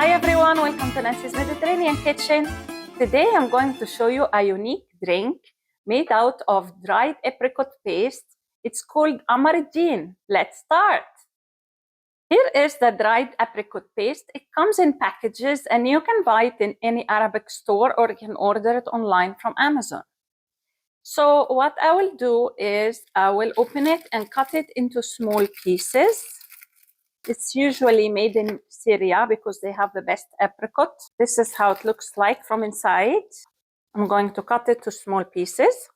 Hi everyone, welcome to Nancy's Mediterranean Kitchen. Today I'm going to show you a unique drink made out of dried apricot paste. It's called Amar al Deen. Let's start. Here is the dried apricot paste. It comes in packages and you can buy it in any Arabic store or you can order it online from Amazon. So what I will do is I will open it and cut it into small pieces. It's usually made in Syria because they have the best apricot. This is how it looks like from inside. I'm going to cut it to small pieces.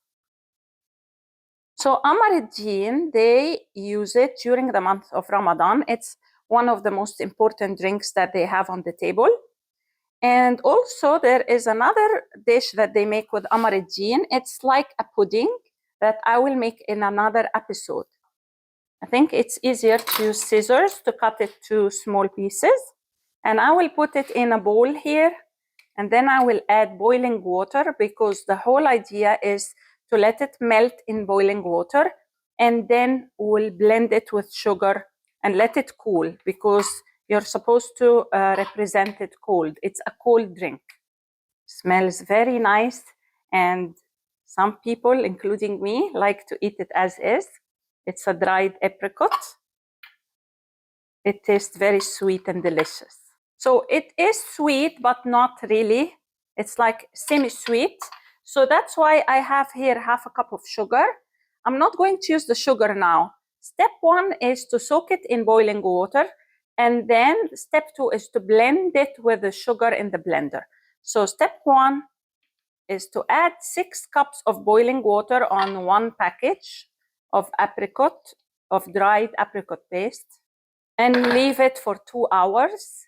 So Amardeen, they use it during the month of Ramadan. It's one of the most important drinks that they have on the table. And also there is another dish that they make with Amardeen. It's like a pudding that I will make in another episode. I think it's easier to use scissors to cut it to small pieces. And I will put it in a bowl here. And then I will add boiling water because the whole idea is to let it melt in boiling water. And then we'll blend it with sugar and let it cool because you're supposed to represent it cold. It's a cold drink. Smells very nice. And some people, including me, like to eat it as is. It's a dried apricot. It tastes very sweet and delicious. So it is sweet, but not really. It's like semi-sweet. So that's why I have here half a cup of sugar. I'm not going to use the sugar now. Step 1 is to soak it in boiling water. And then step 2 is to blend it with the sugar in the blender. So step 1 is to add 6 cups of boiling water on one package of apricot, of dried apricot paste, and leave it for 2 hours.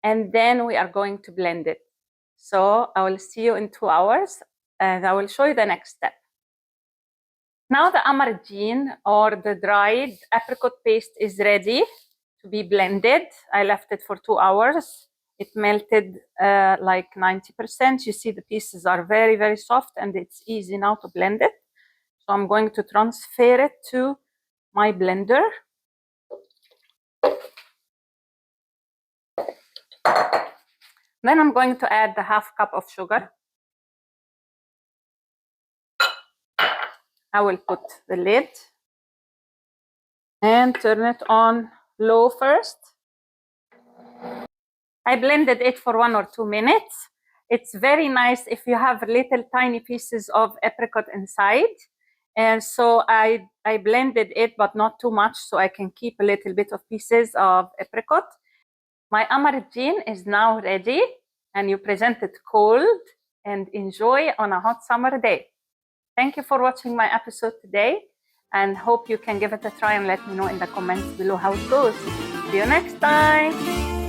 And then we are going to blend it. So I will see you in 2 hours and I will show you the next step. Now the Amardeen or the dried apricot paste is ready to be blended. I left it for 2 hours. It melted like 90%. You see the pieces are very, very soft and it's easy now to blend it. So I'm going to transfer it to my blender. Then I'm going to add the half cup of sugar. I will put the lid and turn it on low first. I blended it for 1 or 2 minutes. It's very nice if you have little tiny pieces of apricot inside. And so I blended it, but not too much, so I can keep a little bit of pieces of apricot. My Amardeen is now ready, and you present it cold and enjoy on a hot summer day. Thank you for watching my episode today, and hope you can give it a try and let me know in the comments below how it goes. See you next time.